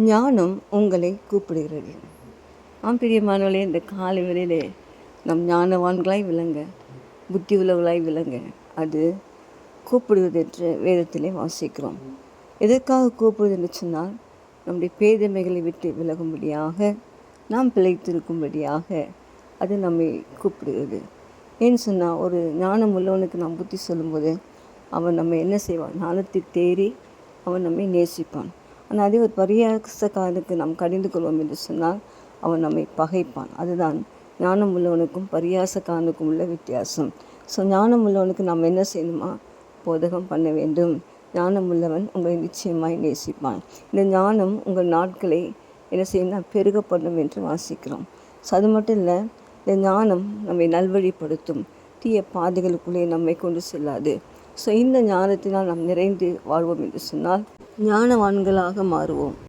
ஞானம் உங்களை கூப்பிடுகிறது. பிரியமானவர்களே, இந்த காலை வேளையிலே நம் ஞானவான்களாய் விளங்க, புத்தி உள்ளவர்களாய் விளங்க அது கூப்பிடுவது என்று வேதத்திலே வாசிக்கிறோம். எதற்காக கூப்பிடுவது என்று சொன்னால், நம்முடைய பேதமைகளை விட்டு விலகும்படியாக, நாம் பிழைத்திருக்கும்படியாக அது நம்மை கூப்பிடுகிறது. ஏன்னு சொன்னால், ஒரு ஞானம் உள்ளவனுக்கு நாம் புத்தி சொல்லும்போது அவன் நம்ம என்ன செய்வான்? ஞானத்தை தேறி அவன் நம்மை நேசிப்பான். ஆனால் அதே ஒரு பரியாசக்காரனுக்கு நாம் கடிந்து கொள்வோம் என்று சொன்னால் அவன் நம்மை பகைப்பான். அதுதான் ஞானம் உள்ளவனுக்கும் பரியாசக்காரனுக்கும் உள்ள வித்தியாசம். ஸோ ஞானம் உள்ளவனுக்கு நாம் என்ன செய்யணுமா? போதகம் பண்ண வேண்டும். ஞானம் உள்ளவன் உங்களை நிச்சயமாய் நேசிப்பான். இந்த ஞானம் உங்கள் நாட்களை என்ன செய்யணும்னா பெருக பண்ணும் என்று வாசிக்கிறோம். ஸோ அது மட்டும் இல்லை, இந்த ஞானம் நம்மை நல்வழிப்படுத்தும், தீய பாதைகளுக்குள்ளே நம்மை கொண்டு செல்லாது. ஸோ இந்த ஞானத்தினால் நாம் நிறைந்து வாழ்வோம் என்று சொன்னால் ஞானவான்களாக மாறுவோம்.